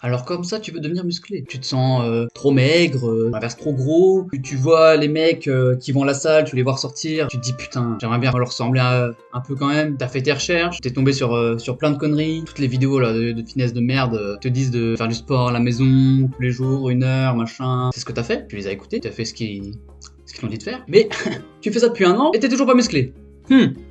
Alors comme ça, tu veux devenir musclé. Tu te sens trop maigre, l'inverse trop gros. Tu vois les mecs qui vont à la salle, tu les vois ressortir. Tu te dis putain, j'aimerais bien leur ressembler un peu quand même. T'as fait tes recherches, t'es tombé sur plein de conneries. Toutes les vidéos là de fitness de merde te disent de faire du sport à la maison tous les jours, 1 heure, machin. C'est ce que t'as fait. Tu les as écoutés, t'as fait ce qu'ils t'ont dit de faire. Mais tu fais ça depuis 1 an et t'es toujours pas musclé.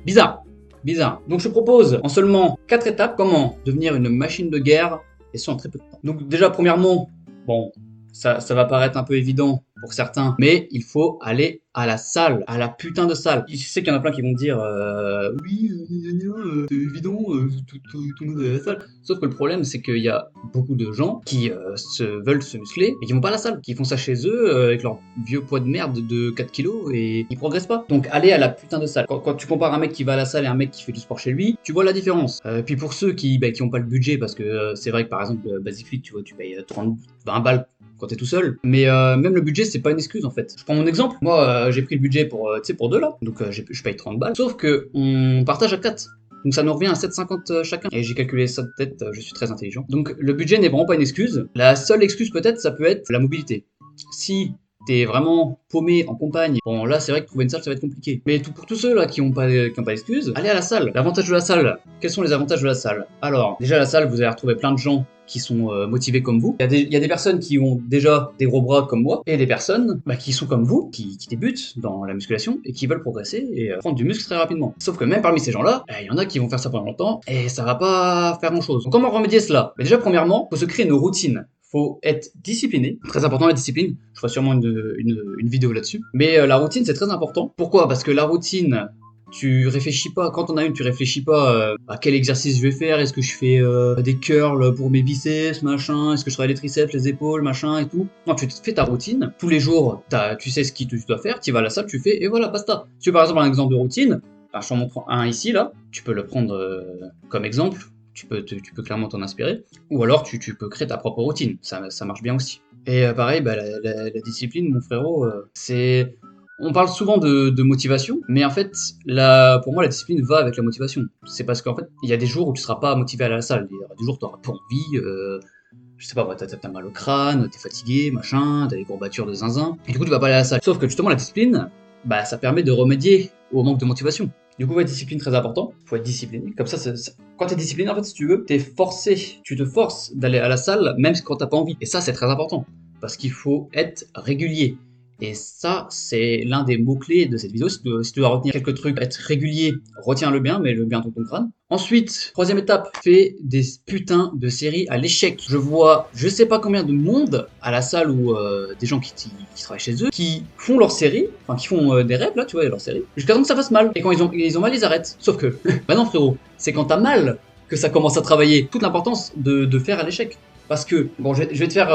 Bizarre. Bizarre. Donc je te propose en seulement 4 étapes comment devenir une machine de guerre et ça en très peu de temps. Donc déjà premièrement, bon, ça va paraître un peu évident pour certains, mais il faut aller à la salle, à la putain de salle. Je sais qu'il y en a plein qui vont dire oui, c'est évident, tout le monde est à la salle. Sauf que le problème, c'est qu'il y a beaucoup de gens qui veulent se muscler et qui vont pas à la salle, qui font ça chez eux avec leur vieux poids de merde de 4 kilos et ils progressent pas. Donc allez à la putain de salle. Quand tu compares un mec qui va à la salle et un mec qui fait du sport chez lui, tu vois la différence. Puis pour ceux qui ont pas le budget, parce que c'est vrai que par exemple Basic Fit, tu vois, tu payes 20 balles quand t'es tout seul. Mais même le budget, c'est pas une excuse en fait. Je prends mon exemple. Moi, j'ai pris le budget pour 2 là. Donc je paye 30 balles. Sauf que on partage à 4. Donc ça nous revient à 7,50 chacun. Et j'ai calculé ça de tête, je suis très intelligent. Donc le budget n'est vraiment pas une excuse. La seule excuse peut-être, ça peut être la mobilité. Si t'es vraiment paumé en campagne, bon là c'est vrai que trouver une salle ça va être compliqué. Mais pour tous ceux là qui ont pas d'excuses, allez à la salle. L'avantage de la salle, quels sont les avantages de la salle? Alors, déjà à la salle, vous allez retrouver plein de gens qui sont motivés comme vous. Il y a des personnes qui ont déjà des gros bras comme moi, et des personnes qui sont comme vous, qui débutent dans la musculation, et qui veulent progresser et prendre du muscle très rapidement. Sauf que même parmi ces gens-là, il y en a qui vont faire ça pendant longtemps, et ça va pas faire grand-chose. Donc comment remédier cela? Déjà premièrement, faut se créer une routine. Faut être discipliné, très important la discipline, je ferai sûrement une vidéo là-dessus. Mais la routine c'est très important. Pourquoi? Parce que la routine, tu réfléchis pas, quand on a une, tu réfléchis pas à quel exercice je vais faire, est-ce que je fais des curls pour mes biceps, machin, est-ce que je travaille les triceps, les épaules, machin et tout. Non, tu fais ta routine, tous les jours, tu sais ce que tu dois faire, tu vas à la salle, tu fais, et voilà, basta. Si tu veux par exemple un exemple de routine, je t'en montre un ici, là, tu peux le prendre comme exemple, tu peux clairement t'en inspirer, ou alors tu peux créer ta propre routine, ça marche bien aussi. Et pareil, la discipline, mon frérot, c'est... On parle souvent de motivation, mais en fait, pour moi, la discipline va avec la motivation. C'est parce qu'en fait, il y a des jours où tu seras pas motivé à aller à la salle, il y aura des jours où tu n'auras pas envie, je sais pas, t'as mal au crâne, t'es fatigué, machin, t'as des courbatures de zinzin, et du coup tu vas pas aller à la salle. Sauf que justement la discipline, ça permet de remédier au manque de motivation. Du coup, discipline très important, faut être discipliné. Comme ça, quand t'es discipliné, en fait, si tu veux, tu te forces d'aller à la salle, même quand t'as pas envie. Et ça, c'est très important, parce qu'il faut être régulier. Et ça, c'est l'un des mots-clés de cette vidéo. Si tu dois retenir quelques trucs, être régulier, retiens-le bien, mets-le bien dans ton crâne. Ensuite, troisième étape, fais des putains de séries à l'échec. Je vois, je sais pas combien de monde à la salle ou des gens qui travaillent chez eux, qui font leurs séries, enfin qui font des reps là, tu vois, leurs séries, jusqu'à temps que ça fasse mal. Et quand ils ont mal, ils arrêtent. Sauf que, bah non frérot, c'est quand t'as mal que ça commence à travailler. Toute l'importance de faire à l'échec. Parce que, bon, je vais te faire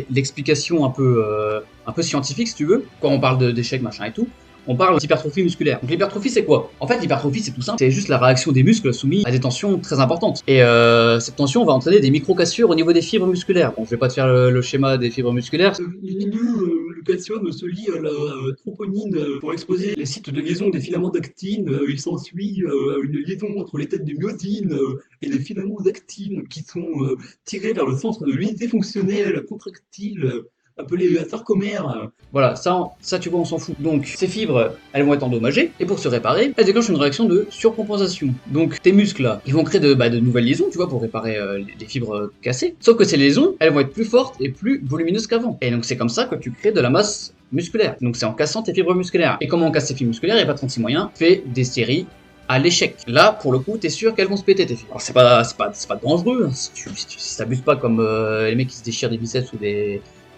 l'explication un peu scientifique, si tu veux. Quand on parle d'échecs, machin et tout, on parle d'hypertrophie musculaire. Donc l'hypertrophie, c'est quoi? En fait, l'hypertrophie, c'est tout simple. C'est juste la réaction des muscles soumis à des tensions très importantes. Et cette tension va entraîner des micro-cassures au niveau des fibres musculaires. Bon, je vais pas te faire le schéma des fibres musculaires. Le calcium se lie à la troponine pour exposer les sites de liaison des filaments d'actine. Il s'ensuit une liaison entre les têtes de myosine et les filaments d'actine qui sont tirés vers le centre de l'unité fonctionnelle contractile, appelée sarcomère. Voilà, ça tu vois, on s'en fout. Donc, ces fibres, elles vont être endommagées, et pour se réparer, elles déclenchent une réaction de surcompensation. Donc, tes muscles là, ils vont créer de nouvelles liaisons, tu vois, pour réparer les fibres cassées. Sauf que ces liaisons, elles vont être plus fortes et plus volumineuses qu'avant. Et donc, c'est comme ça que tu crées de la masse musculaire. Donc, c'est en cassant tes fibres musculaires. Et comment on casse ces fibres musculaires? Il n'y a pas 36 moyens. Fais des séries à l'échec. Là, pour le coup, t'es sûr qu'elles vont se péter tes fibres. Alors, c'est pas dangereux, hein, si t'abuses pas comme les mecs qui se déchirent des biceps ou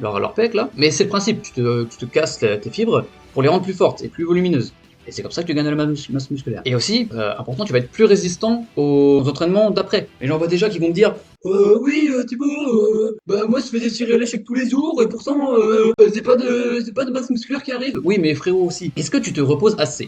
leur pec là, mais c'est le principe, tu te casses tes fibres pour les rendre plus fortes et plus volumineuses. Et c'est comme ça que tu gagnes de la masse musculaire. Et aussi, important, tu vas être plus résistant aux entraînements d'après. Les gens voient déjà qui vont me dire Oui, Thibaut, moi je fais des séries à l'échec tous les jours et pourtant c'est pas de masse musculaire qui arrive. oui, mais frérot aussi, est-ce que tu te reposes assez?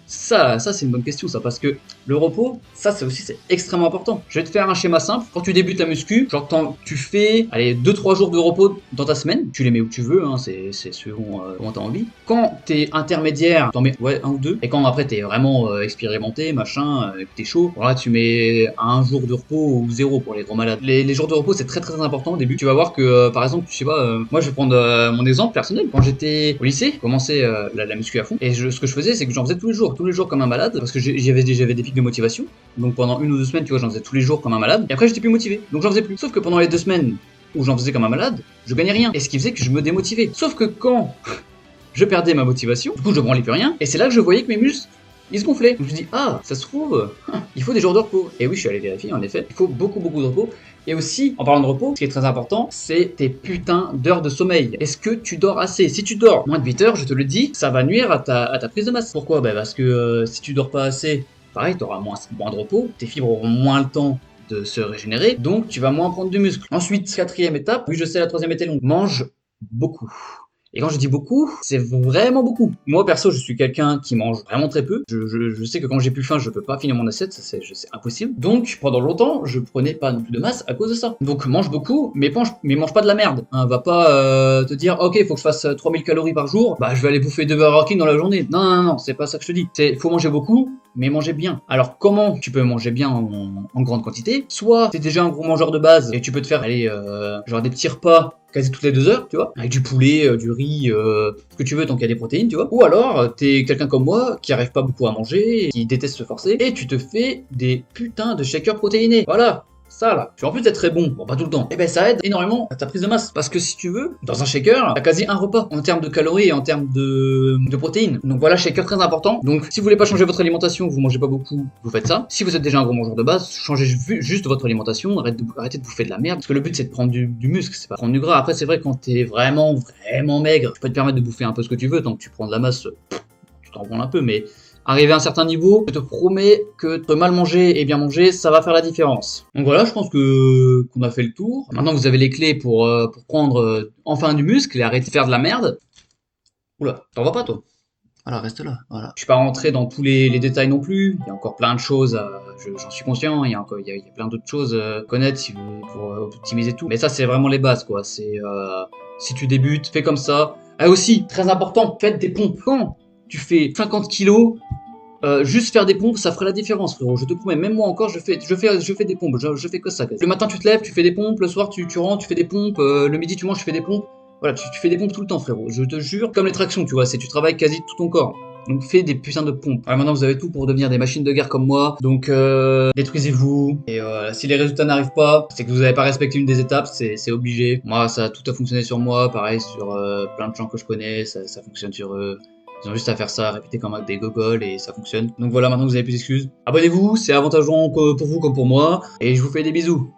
Ça c'est une bonne question ça, parce que Le repos, ça c'est aussi c'est extrêmement important. Je vais te faire un schéma simple. Quand tu débutes la muscu, genre tu fais allez 2-3 jours de repos dans ta semaine. Tu les mets où tu veux, hein, c'est selon comment t'as envie. Quand t'es intermédiaire, t'en mets ouais 1 ou 2. Et quand après t'es vraiment expérimenté, machin, que t'es chaud, voilà tu mets un jour de repos ou 0 pour les gros malades. Les jours de repos c'est très très important au début. Tu vas voir que par exemple, je sais pas, moi je vais prendre mon exemple personnel. Quand j'étais au lycée, je commençais la muscu à fond. Et ce que je faisais, c'est que j'en faisais tous les jours comme un malade, parce que j'avais des pics de motivation. Donc pendant 1 ou 2 semaines, tu vois, j'en faisais tous les jours comme un malade. Et après, j'étais plus motivé, donc j'en faisais plus. Sauf que pendant les 2 semaines où j'en faisais comme un malade, je gagnais rien. Et ce qui faisait que je me démotivais. Sauf que quand je perdais ma motivation, du coup, je branlais plus rien. Et c'est là que je voyais que mes muscles ils se gonflaient. Donc je me dis, ah, ça se trouve, il faut des jours de repos. Et oui, je suis allé vérifier, en effet, il faut beaucoup de repos. Et aussi, en parlant de repos, ce qui est très important, c'est tes putains d'heures de sommeil. Est-ce que tu dors assez? Si tu dors moins de 8 heures, je te le dis, ça va nuire à ta prise de masse. Pourquoi? Bah parce que si tu dors pas assez, pareil, tu auras moins de repos, tes fibres auront moins le temps de se régénérer, donc tu vas moins prendre du muscle. Ensuite, quatrième étape, oui je sais la troisième était longue, mange beaucoup. Et quand je dis beaucoup, c'est vraiment beaucoup. Moi perso, je suis quelqu'un qui mange vraiment très peu. Je sais que quand j'ai plus faim, je peux pas finir mon assiette, c'est impossible. Donc pendant longtemps, je prenais pas non plus de masse à cause de ça. Donc mange beaucoup, mais mange pas de la merde. Hein, va pas te dire ok, faut que je fasse 3000 calories par jour, bah je vais aller bouffer 2 Burger King dans la journée. Non, c'est pas ça que je te dis. C'est faut manger beaucoup, mais manger bien. Alors comment tu peux manger bien en grande quantité? Soit t'es déjà un gros mangeur de base et tu peux te faire aller genre des petits repas quasi toutes les 2 heures, tu vois, avec du poulet, du riz, ce que tu veux tant qu'il y a des protéines, tu vois. Ou alors t'es quelqu'un comme moi qui arrive pas beaucoup à manger, qui déteste se forcer, et tu te fais des putains de shakers protéinés. Voilà. Ça là, tu vas en plus être très bon, bon pas tout le temps, et ben ça aide énormément à ta prise de masse. Parce que si tu veux, dans un shaker, t'as quasi un repas en termes de calories et en termes de protéines. Donc voilà, shaker très important. Donc si vous voulez pas changer votre alimentation, vous mangez pas beaucoup, vous faites ça. Si vous êtes déjà un gros mangeur de base, changez juste votre alimentation, arrêtez de bouffer de la merde. Parce que le but c'est de prendre du muscle, c'est pas prendre du gras. Après c'est vrai quand t'es vraiment maigre, tu peux te permettre de bouffer un peu ce que tu veux, tant que tu prends de la masse, tu t'en prends un peu, mais arrivé à un certain niveau, je te promets que te mal manger et bien manger, ça va faire la différence. Donc voilà, je pense qu'on a fait le tour. Maintenant, vous avez les clés pour prendre enfin du muscle et arrêter de faire de la merde. Oula, t'en vas pas toi? Voilà, reste là. Voilà. Je suis pas rentré dans tous les détails non plus. Il y a encore plein de choses, j'en suis conscient. Il y a plein d'autres choses à connaître pour optimiser tout. Mais ça, c'est vraiment les bases, quoi. C'est si tu débutes, fais comme ça. Ah aussi, très important, faites des pompes. Quand tu fais 50 kilos, juste faire des pompes, ça ferait la différence, frérot. Je te promets, même moi encore, je fais des pompes. Je fais que ça. Le matin, tu te lèves, tu fais des pompes. Le soir, tu rentres, tu fais des pompes. Le midi, tu manges, tu fais des pompes. Voilà, tu fais des pompes tout le temps, frérot. Je te jure, comme les tractions, tu vois, tu travailles quasi tout ton corps. Donc fais des putains de pompes. Alors maintenant, vous avez tout pour devenir des machines de guerre comme moi. Donc détruisez-vous. Et si les résultats n'arrivent pas, c'est que vous n'avez pas respecté une des étapes. C'est obligé. Moi, ça a tout fonctionné sur moi. Pareil sur plein de gens que je connais. Ça fonctionne sur eux. Ils ont juste à faire ça, répéter comme des gogoles et ça fonctionne. Donc voilà, maintenant vous avez plus d'excuses. Abonnez-vous, c'est avantageux pour vous comme pour moi. Et je vous fais des bisous.